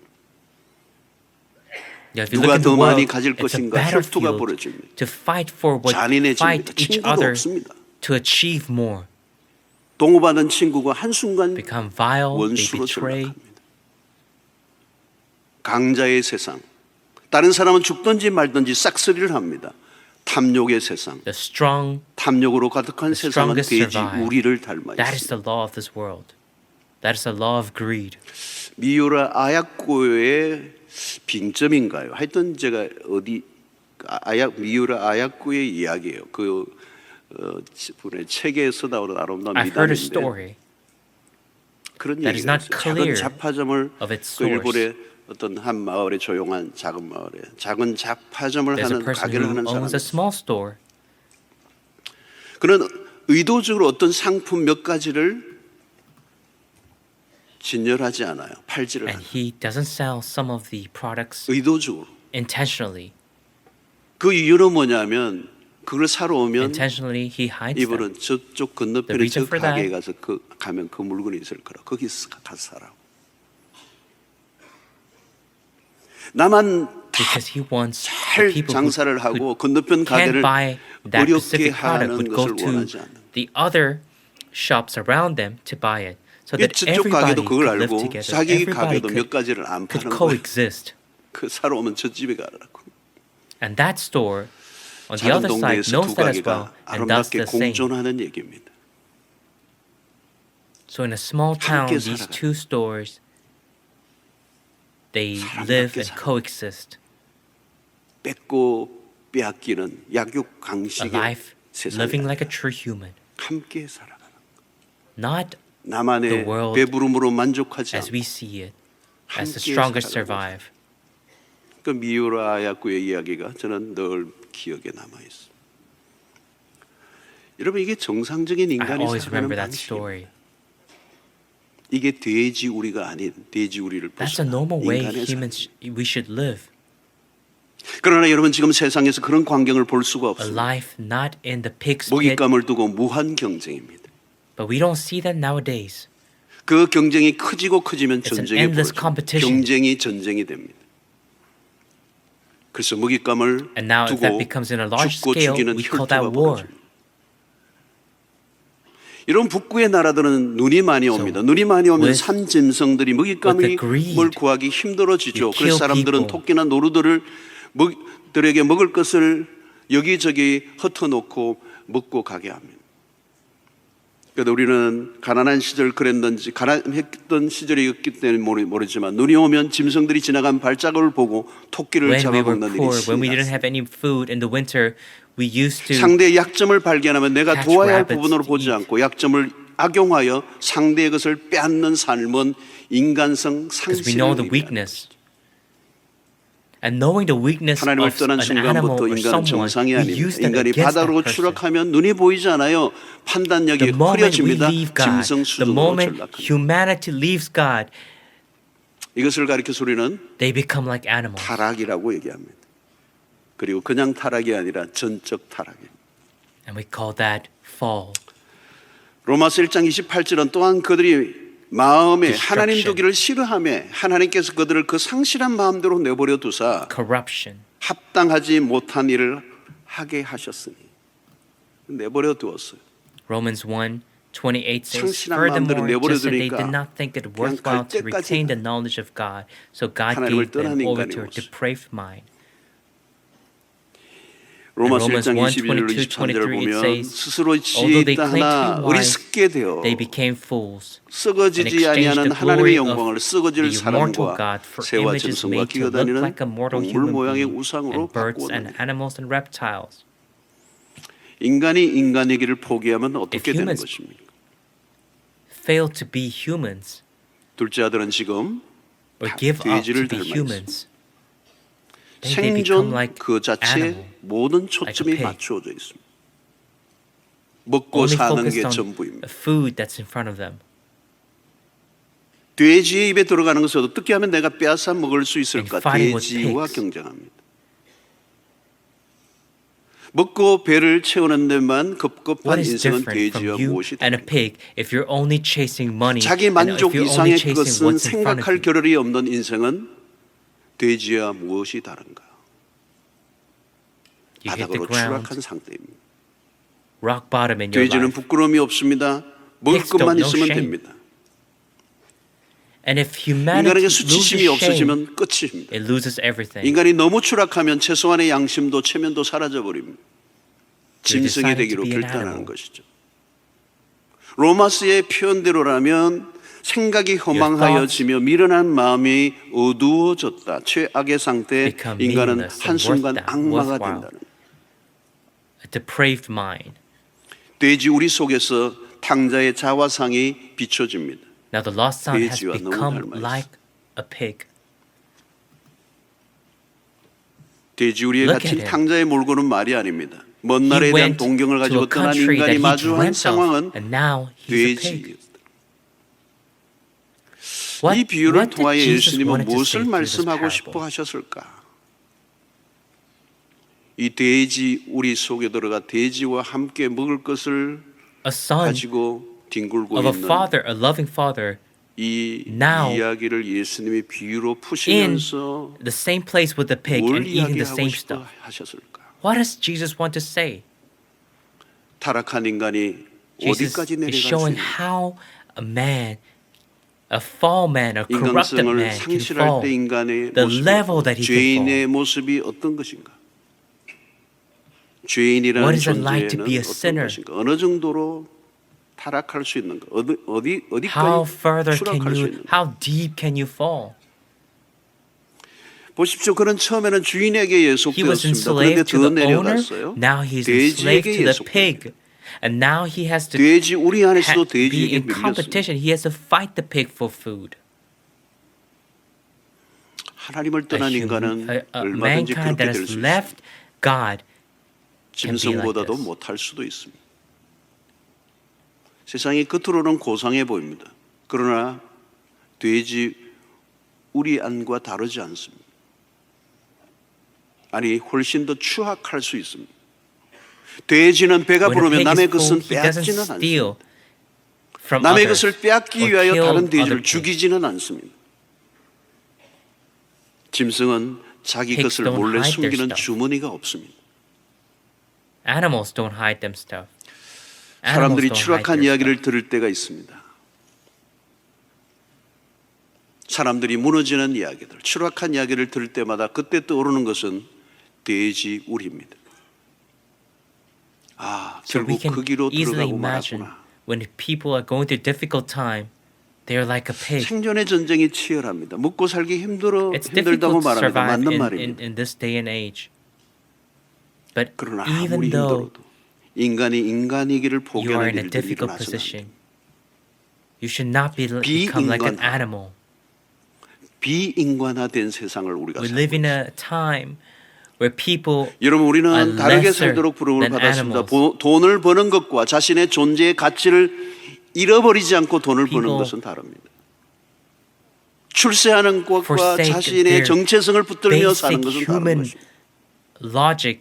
Yeah, if you 누가 look in 더 the 많이 world, 가질 it's a 것인가 혈투가 battlefield 벌어집니다. to fight for what, 잔인해집니다. fight each 친구도 other 없습니다. to achieve more. 동업하는 친구가 한순간 Become vile, they 원수로 betray. 전락합니다. 강자의 세상. 다른 사람은 죽든지 말든지 싹쓸이를 합니다. 탐욕의 세상. The strong, 탐욕으로 가득한 The 세상은 strongest 돼지 survive. 우리를 닮아 that is the 있습니다. law of this world. That is the law of greed. 미우라 아야코의 빙점인가요? 하여튼 제가 어디 미우라 아야코의 이야기예요. 그 분의 책에서 나오는 아름다운 I've heard a 미담인데 story 그런 that is 얘기가 not 있어요. 작은 clear 잡화점을 of its 그 source. 일본의 어떤 한 마을에 조용한 작은 마을에 작은 잡화점을 There's a 하는 person 가게를 who 하는 owns 사람. a small store. 그는 의도적으로 어떤 상품 몇 가지를 진열하지 않아요. 팔지를 And 않아요. he doesn't sell some of the products 의도적으로. intentionally. 그 이유는 뭐냐면 그걸 사러 오면 Intentionally, he hides them. 이분은 저쪽 건너편에 The 저 reason for 가게에 that- 가서 가면 그 물건이 있을 거라. 거기 가서 사라고. 나만 Because he wants the 잘 people 장사를 who 하고 건너편 can't 가게를 buy that 어렵게 specific product 하는 would go 것을 to 원하지 않는. the other shops around them to buy it. So that 저쪽 everybody 가게도 그걸 could live 알고 together. 자기 Everybody 가게도 몇 could, 가지를 안 could 파는 거예요. coexist. 그 사러 오면 저 집에 가라고. And that store on the 작은 other side 동네에서 knows 두 that as well 가게가 and does 아름답게 the same. 공존하는 얘기입니다. So in a small town, 함께 these 살아가요. two stores, they 사람답게 live and 살아가요. coexist. 뺏고 빼앗기는 약육 A 강식의 life living 세상에 like a true human. 함께 살아가는 Not 나만의 the world 배부름으로 만족하지 as 않고 we see it, as the 함께 strongest 살아가고 survive. 그 미우라 아야쿠의 이야기가 저는 늘 기억에 남아 있어. 여러분 이게 정상적인 I 인간이 always 살아가는 remember that 방식. story. 이게 돼지 우리가 아닌 돼지 우리를 That's a 벗어난 normal way 인간의 삶. humans we should live. 그러나 여러분 지금 세상에서 그런 광경을 볼 수가 A 없습니다. life not in the pig's pit, 먹잇감을 두고 무한 경쟁입니다. but we don't see that nowadays. 그 경쟁이 커지고 커지면 It's an 전쟁이 endless 벌어집니다. competition. 경쟁이 전쟁이 됩니다. 그래서 먹잇감을 And now if 두고 that becomes in a large 죽고 scale, 죽이는 we call 혈투가 that war. 벌어집니다. 이런 북구의 나라들은 눈이 많이 옵니다. 눈이 많이 오면 with- 산 짐승들이 with the 먹잇감을 greed, 구하기 힘들어지죠. you 그래서 kill 사람들은 people. 토끼나 노루들을 들에게 먹을 것을 여기저기 흩어놓고 먹고 가게 합니다. 그래도 우리는 가난한 시절 그랬는지 가난했던 시절이었기 때문에 모르지만 눈이 오면 짐승들이 지나간 발자국을 보고 토끼를 When we were 잡아먹는 일이 poor, when we didn't 심했습니다. have any food in the winter, we used to 상대의 약점을 발견하면 내가 catch 도와야 할 rabbits 부분으로 to 보지 eat. 않고 약점을 악용하여 상대의 것을 빼앗는 삶은 인간성 because we know the 상실을 의미합니다. weakness. And knowing the weakness of 하나님을 떠난 an animal 순간부터 or 인간은 someone, 정상이 we 아닙니다. use that 인간이 against that 바다로 person. 추락하면 눈이 보이지 않아요. 판단력이 The moment we 흐려집니다. leave God, 짐승 the 수준으로 moment 전락합니다. humanity leaves God, 이것을 가리켜서 우리는 they become like animals. 타락이라고 얘기합니다. 그리고 그냥 타락이 아니라 전적 타락입니다. And we call that fall. 로마서 1장 28절은 또한 그들이 마음에 Destruction. 하나님 두기를 싫어하며 하나님께서 그들을 그 상실한 마음대로 내버려 두사 Corruption. 합당하지 못한 일을 하게 하셨으니 내버려 두었어요. Romans 1:28 says, 상실한 마음대로 furthermore, 내버려 just as they 두니까 did not think it 그냥 worthwhile 갈 to retain 때까지 the knowledge of God, so God 하나님을 gave them 떠난 over 인간의 to a 모습. depraved mind. 로마서 Romans 1장 1, 21절로 22, 23절을 23 it 보면 says, 스스로 although they 지혜있다 claimed to 하나 be wise, 어리석게 되어 They became fools and 썩어지지 exchanged 아니하는 the 하나님의 glory of 영광을 the 썩어질 immortal 사람과 God for 새와 images 짐승과 made to look 기어다니는 like a mortal 동물 human 모양의 being 우상으로 and birds and 바꾸었느니라. animals and reptiles. 인간이 인간이기를 포기하면 If 어떻게 되는 humans 것입니까? fail to be humans 둘째 아들은 지금 or give up to 돼지를 be 닮아 humans, then they become 생존 like 그 자체에 animal. 모든 초점이 pig. 맞추어져 있습니다. 먹고 Only 사는 focused 게 on 전부입니다. food that's in front of them. 돼지의 입에 들어가는 것을 어떻게 하면 내가 빼앗아 먹을 수 있을까? And fighting with 돼지와 pigs. 경쟁합니다. 먹고 배를 채우는 데만 급급한 What is 인생은 different from 돼지와 you 무엇이 and a 다릅니까? pig if you're only chasing money 자기 and if 만족 you're only 이상의 chasing 것은 what's in front of 생각할 you? 겨를이 없는 인생은 돼지와 무엇이 다른가? You hit the 바닥으로 ground, 추락한 상태입니다. rock bottom in your 돼지는 life. 부끄러움이 없습니다. 먹을 Pigs don't 것만 know 있으면 shame. 됩니다. And if humanity 인간에게 loses 수치심이 shame, 없어지면 끝입니다. it loses everything. 인간이 너무 추락하면 최소한의 양심도 체면도 사라져 버립니다. 짐승이 decided 되기로 to be an 결단하는 animal. 것이죠. 로마스의 표현대로라면 생각이 허망하여지며 미련한 마음이 어두워졌다. 최악의 상태 become 인간은 meaningless and 한순간 악마가 worthwhile. 된다는. A depraved mind. 돼지 우리 속에서 탕자의 자화상이 비춰집니다. Now the lost son has 돼지와 너무 become 닮아 있어. like a pig. 돼지 우리에 Look 갇힌 at him. 탕자의 몰고는 말이 아닙니다. 먼 나라에 He 대한 went 동경을 to 가지고 a 떠난 country that 인간이 he 마주한 dreamt of, 상황은 and now he's a pig. 돼지. What, 이 비유를 what did 통하여 Jesus 예수님은 wanted to say 무엇을 through this 말씀하고 싶어 parable? 하셨을까? 이 돼지 우리 속에 들어가 돼지와 함께 먹을 것을 A son 가지고 뒹굴고 of a 있는 father, a loving father, 이 now 이야기를 예수님이 비유로 in 푸시면서 the same place with the pig 뭘 and eating the 이야기하고 same 싶어 stuff. 하셨을까? What does Jesus want to say? 타락한 인간이 Jesus 어디까지 is 내려갈 수 showing 있는가? how a man, a fall man, a corrupted 인간성을 man can 상실할 fall. 때 인간의 The 모습이 level that he can 죄인의 모습이 어떤 것인가? 죄인이라는 What is it like to 존재는 be a 어떤 sinner? 것인가? 어느 정도로 타락할 수 있는가? How 어디까지 further can 추락할 수 you, 있는가? how deep can you fall? 보십시오. 그는 처음에는 주인에게 He was 예속되었습니다. 그런데 enslaved to 더 the owner. 내려갔어요. Now he's enslaved 돼지에게 to the 예속됩니다. pig. And now he has to 돼지 우리 안에서도 be 돼지에게 in 밀렸습니다. competition. He has to fight the pig for food. 하나님을 떠난 인간은 얼마든지 mankind 그렇게 that 될 has 수 있습니다. left God can be like 짐승보다도 this. 못할 수도 있습니다. 세상이 겉으로는 고상해 보입니다. 그러나 돼지 우리 안과 다르지 않습니다. 아니 훨씬 더 추악할 수 있습니다. 돼지는 배가 When a 부르면 pig 남의 is full, 것은 he doesn't 빼앗지는 steal 않습니다. from 남의 others 것을 빼앗기 or 위하여 kill 다른 other 돼지를 pigs. 죽이지는 않습니다. 짐승은 자기 Pigs 것을 don't 몰래 hide their 숨기는 stuff. 주머니가 없습니다. Animals don't hide them stuff. Animals 사람들이 don't hide 추락한 their 이야기를 stuff. 들을 때가 있습니다. 사람들이 무너지는 이야기들, 추락한 이야기를 들을 때마다 그때 떠오르는 것은 돼지 우리입니다. 아, So we 결국 can 그 길로 easily 들어가고 imagine 말았구나. when people are going through difficult time, they are like a pig. 생존의 전쟁이 치열합니다. 먹고 살기 It's 힘들다고 difficult to 말합니다. survive 맞는 말입니다. in this day and age. But 그러나 even 아무리 though 힘들어도 인간이 인간이기를 you are 포기하는 in a 일들이 difficult 일어나서는 position, you should not become like an 비인간화. animal. 비인간화된 세상을 우리가 We 살고 live in 있습니다. a time where people 여러분 우리는 are 다르게 lesser 살도록 부름을 than 받았습니다. animals. 돈을 버는 것과 자신의 존재의 가치를 잃어버리지 않고 돈을 버는 People 것은 다릅니다. 출세하는 것과 forsake 자신의 their 정체성을 붙들며 사는 basic 것은 다른 human 것입니다. logic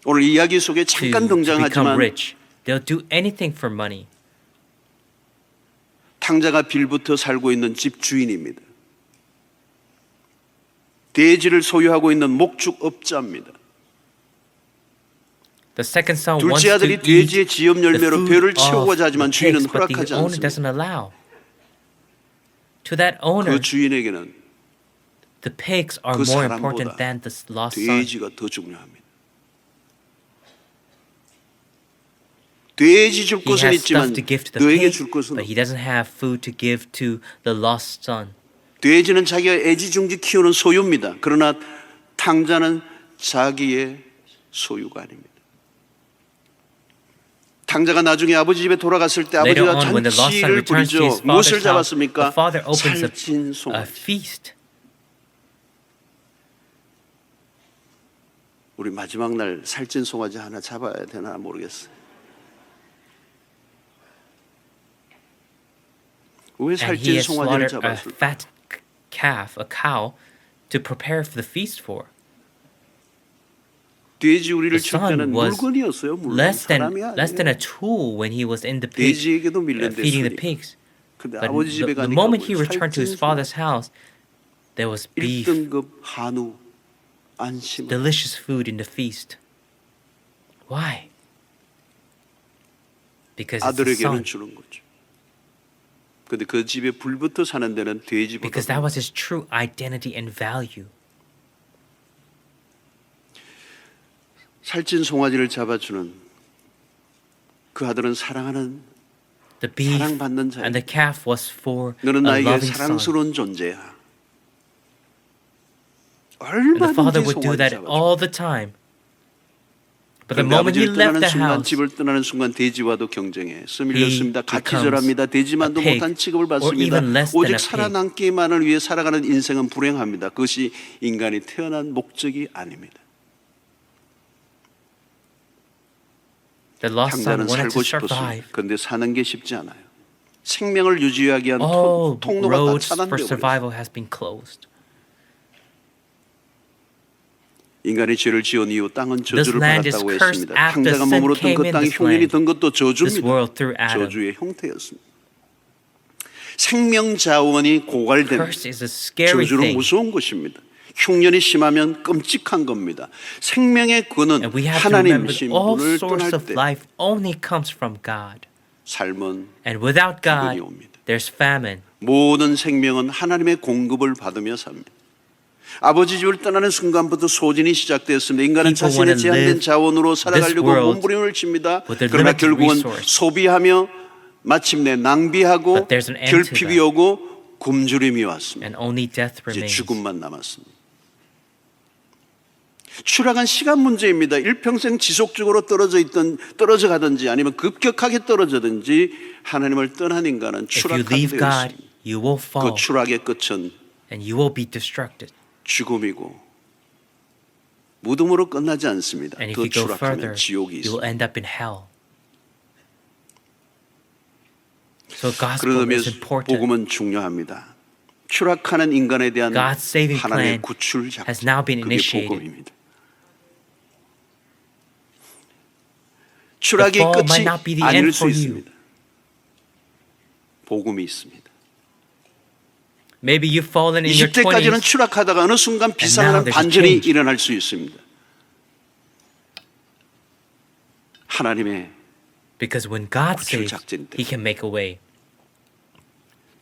오늘 이야기 속에 to 잠깐 become 등장하지만 rich. They'll do anything for money. 탕자가 빌부터 살고 있는 집 주인입니다. 대지를 소유하고 있는 목축업자입니다. The second son wants 둘째 to 아들이 eat 돼지의 지엽 the 열매로 food 배를 of 채우고자 하지만 the 주인은 pigs, but the 허락하지 owner 않습니다. doesn't allow. To that owner, 그 주인에게는 the pigs are 그 more 사람보다 important than the lost son. 돼지가 더 중요합니다. 돼지 줄 He 것은 has 있지만 stuff to give to the 너에게 pig, 줄 것은 but he doesn't have food to give to the lost son. 돼지는 자기가 애지중지 키우는 소유입니다. 그러나 탕자는 자기의 소유가 아닙니다. 탕자가 나중에 아버지 집에 돌아갔을 때 Later 아버지가 on, when the lost son 잔치를 returns to his 부리죠. 무엇을 father's house, the 잡았습니까? father opens 살찐 a 송아지. feast. 우리 마지막 날 살찐 송아지 하나 잡아야 되나 모르겠어요. 왜 And he 살찐 has 송아지를 slaughtered a 잡았을까? fat calf, a cow, to prepare for the feast for. 돼지 우리를 The 칠 son 때는 was 물건이었어요. 물건. less than 사람이 a 아니에요. tool when he was in the pig, 돼지에게도 밀린 feeding the 됐으니. pigs. 근데 But 아버지 집에 the 가니까 moment he 뭐 returned to his 살찐 father's house, there was beef, 1등급 한우 안심. delicious food in the feast. Why? Because it's the 아들에게는 son. 주는 거죠. 근데 그 집에 불부터 사는 데는 돼지보다 Because that was his true identity and value. 살찐 송아지를 잡아주는 그 아들은 사랑하는 The beef 사랑받는 자야. and the calf was for 너는 a 나에게 loving son. 사랑스러운 존재야. And the father 얼마든지 would do 송아지 that 잡아줘. all the time. But the 그런데 moment he 아버지를 left 떠나는 the 순간 house, 집을 떠나는 순간 돼지와도 경쟁해. 스 he 밀렸습니다. 가치절합니다. 돼지만도 becomes a pig, 못한 취급을 or 받습니다. even less than 오직 a pig. 살아남기만을 위해 살아가는 인생은 불행합니다. 그것이 인간이 태어난 목적이 아닙니다. the lost son 탕자는 wanted 살고 to 싶었습니다. survive. 그런데 사는 게 쉽지 않아요. 생명을 유지하기 위한 All 통로가 다 roads for 차단되어 버렸어요. survival has been closed. 인간이 죄를 지은 이후 땅은 저주를 land is 받았다고 cursed 했습니다. after 탕자가 sin 머물었던 came 그 in 땅이 this 흉년이 land. 든 것도 This 저주입니다. world through Adam. 저주의 형태였습니다. 생명 자원이 고갈됩니다. Curse is a scary 저주는 thing. 무서운 것입니다. 흉년이 심하면 끔찍한 겁니다. 생명의 근원 And we have to remember 하나님이신 that all 분을 source 떠날 of 때 life only comes from God. 삶은 And without 기근이 God, 옵니다. there's famine. 모든 생명은 하나님의 공급을 받으며 삽니다. 아버지 집을 떠나는 순간부터 소진이 시작되었습니다. 인간은 People 자신의 wanna 제한된 live 자원으로 살아가려고 world 몸부림을 칩니다. with their 그러나 limited 결국은 resource. 소비하며 마침내 낭비하고 But there's an end to 결핍이 that. 오고 굶주림이 왔습니다. And only death 이제 remains. 죽음만 남았습니다. 추락한 시간 문제입니다. 일평생 지속적으로 떨어져 가든지 아니면 급격하게 떨어지든지 하나님을 떠난 인간은 If you 추락하게 leave 되어 God, 있습니다. you will 그 fall 추락의 끝은 and you will be destructed. 죽음이고 무덤으로 끝나지 않습니다. And if 더 you go 추락하면 further, 지옥이 you will 있습니다. end up in hell. So 그런 gospel is 의미에서 important. 복음은 중요합니다. 추락하는 인간에 대한 God's saving 하나님의 plan 구출 has 작전 now been 그게 initiated. 복음입니다. 추락이 The fall 끝이 might not be the 아닐 end 수 for you. 있습니다. 복음이 있습니다. Maybe you've fallen in your 20대까지는 20s. 추락하다가 어느 순간 now 비상하는 there's a 반전이 change. 일어날 수 있습니다. 하나님의 Because when God 구출 saves, 작전 때문에. He can make a way.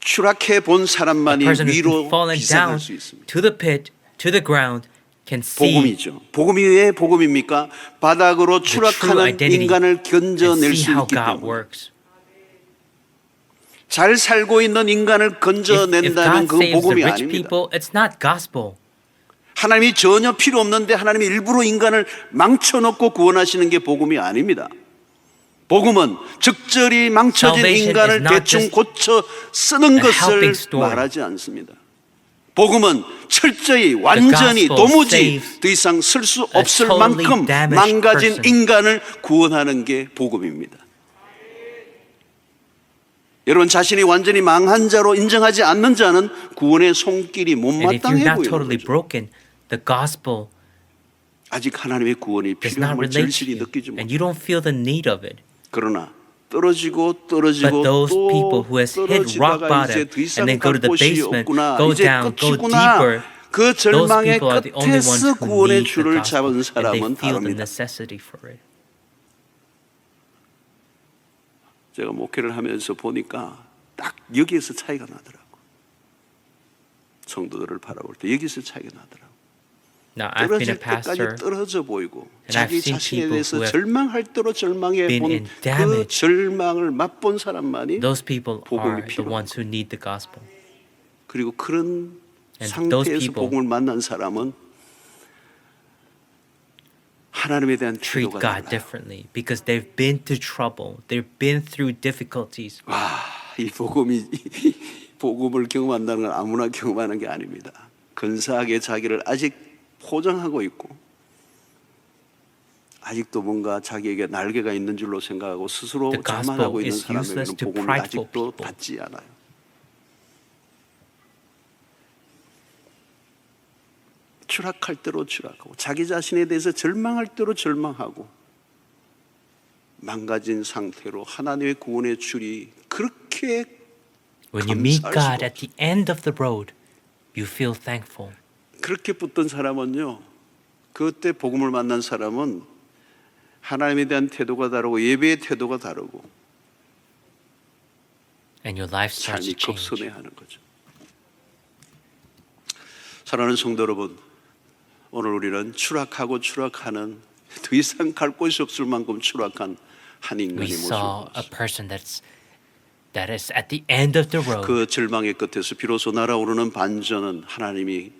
추락해 본 A 사람만이 person who's 위로 fallen down 비상할 수 있습니다. to the pit, to the ground, can see 복음이죠. 복음이 왜 복음입니까? 바닥으로 the true 추락하는 identity 인간을 and 건져낼 see 수 how 있기 God 때문에 works. 잘 살고 있는 인간을 If 건져낸다면 God 그건 saves the 복음이 rich 아닙니다. people, it's not gospel. 하나님이 전혀 필요 없는데 하나님이 일부러 인간을 망쳐놓고 구원하시는 게 복음이 아닙니다. 복음은 적절히 망쳐진 Salvation 인간을 is not 대충 just 고쳐 쓰는 a helping 것을 story. 말하지 않습니다. 복음은 철저히 완전히 gospel 도무지 saves 더 이상 쓸 수 없을 totally 만큼 damaged 망가진 person. 인간을 구원하는 게 복음입니다. 여러분 자신이 완전히 망한 자로 인정하지 않는 자는 구원의 손길이 And if you're 못마땅해 not 보이는 totally 거죠. broken, the gospel 아직 하나님의 구원이 does 필요함을 not relate to 절실히 you, 느끼지 and 못. you don't feel the need of it. 그러나 떨어지고 But those people 또 who has hit rock 떨어지다가 이제 bottom 더 이상 and then go to 갈 the 곳이 basement, 없구나, go 이제 down, go 끝이구나, deeper, 그 those 절망의 people are the only ones 끝에서 who 구원의 need the 줄을 gospel, 잡은 and they 사람은 feel the 다릅니다. necessity for it. 제가 목회를 하면서 보니까 딱 여기에서 차이가 나더라고. 성도들을 바라볼 때 여기서 차이가 나더라고. Now, I've been a 떨어질 때까지 pastor 떨어져 보이고 and I've 자기 seen 자신에 people 대해서 who have 절망할 대로 절망해 been 본 in 그 damage. 절망을 맛본 사람만이 those people 복음이 are the 필요한 ones who need the gospel. 그리고 그런 And those 상태에서 people 복음을 만난 사람은 하나님에 대한 treat 태도가 God 달라요. differently because they've been through trouble, they've been through difficulties. 와, 이 복음을 경험한다는 건 아무나 경험하는 게 아닙니다. 근사하게 자기를 아직 포장하고 있고 아직도 뭔가 자기에게 날개가 있는 줄로 생각하고 스스로 The gospel 자만하고 있는 is useless 사람에게는 to 복음이 prideful 아직도 people. 닿지 않아요. 추락할 대로 추락하고 자기 자신에 대해서 절망할 대로 절망하고 망가진 상태로 하나님의 구원의 줄이 그렇게 When you meet 감사할 God 수가 at the end of the road, you feel thankful. 그렇게 붙던 사람은요, 그때 복음을 만난 사람은 하나님에 대한 태도가 다르고 예배의 태도가 다르고 And your life starts 삶이 to change. 급선회하는 거죠. 사랑하는 성도 여러분, 오늘 우리는 추락하는 더 이상 갈 곳이 없을 만큼 추락한 한 We 인간의 모습을 saw a 보았습니다. person that is at the end of the road. 그 절망의 끝에서 비로소 날아오르는 반전은 하나님이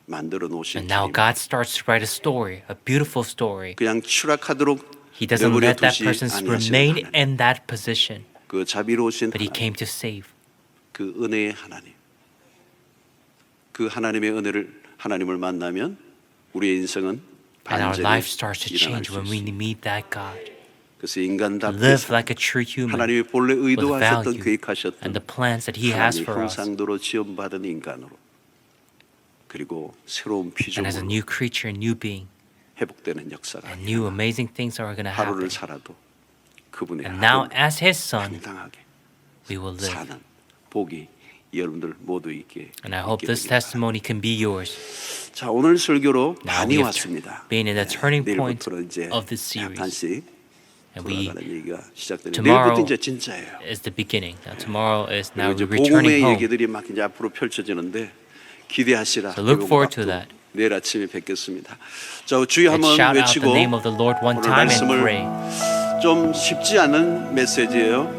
만들어 놓으신 And now 길입니다. God starts to write a story, a beautiful story. 그냥 추락하도록 He doesn't 내버려 let that 두지 person 아니하시는 remain 하나님. in that position, 그 자비로우신 but He 하나님, came to save. 그 은혜의 하나님, 그 하나님의 하나님을 만나면 우리의 인생은 And our 반전이 life starts to 일어날 change 수 when we 있습니다. meet that God. 그래서 인간답게 Live like a true human 하나님이 본래 with 의도하셨던 value 계획하셨던 and the plans that He has 하나님의 for us. 형상대로 지원받은 인간으로 그리고 새로운 And as a 피조물로 new creature, new being, 회복되는 역사가 and new amazing things are going to 하루를 happen. 살아도 그분의 And now, 하루를 as His Son, 당당하게 we will live. 사는 복이 여러분들 모두 있게 And I hope 있게 this 되길 바랍니다. testimony can be yours. 자, 오늘 설교로 Now 반이 we have 왔습니다. been in the turning point 내일부터는 이제 of this series. 약간씩 And we 돌아가는 얘기가 시작되는 tomorrow 내일부터 이제 진짜예요. is the beginning. Now tomorrow is now 그리고 이제 we're returning 복음의 home. 얘기들이 막 이제 앞으로 펼쳐지는데 기대하시라. So look forward to 그리고 that. 내일 아침에 뵙겠습니다. 자, 주의 Let's 한번 shout out 외치고 the name of the Lord one 오늘 time and 말씀을 pray. 좀 쉽지 않은 메시지예요.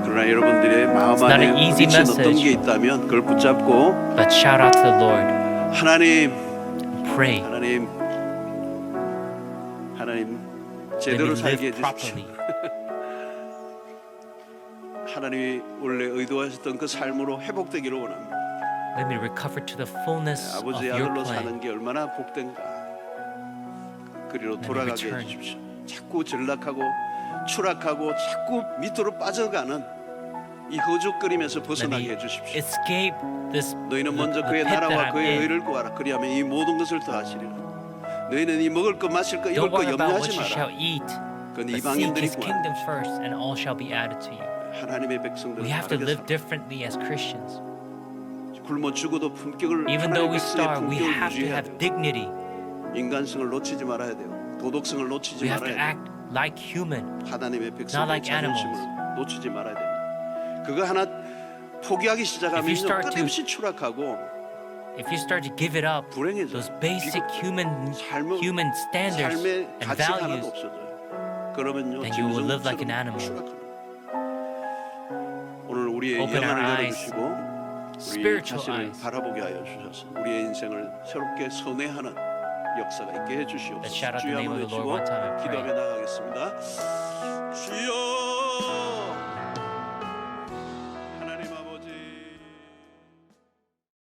그러나 여러분들의 마음 It's not 안에 an easy 부딪힌 어떤 message. 게 있다면 그걸 붙잡고 But shout out to the Lord. 하나님 Pray. 하나님 Let me 제대로 살게 live 해주십시오. properly. 하나님이 원래 의도하셨던 그 삶으로 회복되기를 원합니다. Let me recover to the fullness of 아버지의 your 아들로 plan. 사는 게 얼마나 복된가. 그리로 me 돌아가게 return. 해주십시오. 자꾸 전락하고 추락하고 자꾸 밑으로 빠져가는 이 허죽거림에서 Let 벗어나게 me 해주십시오. escape this 너희는 먼저 the 그의 pit that 나라와 I'm 그의 in. 의를 구하라. 그리하면 이 모든 것을 더하시리라. 너희는 이 먹을 것 마실 것 입을 Don't 것 worry about what 염려하지 you shall 마라. eat. 그건 But seek 이방인들이 His 구하는 kingdom first, and all shall be added to you. 하나님의 백성들은 We have to 다르게 live 살아. differently as Christians. 굶어 죽어도 품격을 Even though 하나님의 we 백성의 starve, we 품격을 have to 유지해야 have 돼요. dignity. 인간성을 놓치지 말아야 돼요. 도덕성을 놓치지 We have to 말아야 돼요. act like human. 하나님의 Not 백성의 like animals. 자존심을 놓치지 말아야 됩니다. 그거 하나 포기하기 If you 시작하면 start to- 끝없이 추락하고 If you start to give it up, 불행해져요. those basic human standards 삶의 and 가치가 하나도 values, 없어져요. 그러면요 then you will live like an 짐승처럼 animal. 추락합니다. 오늘 우리의 Open our 영안을 eyes, 열어주시고 우리 spiritual 자신을 eyes. 바라보게 하여 주셔서 우리의 인생을 새롭게 선회하는 역사가 있게 Let's 해주시옵소서. shout out the 주여 name 한번 of the 외치고 Lord one time and pray. 기도하며 나가겠습니다. 주여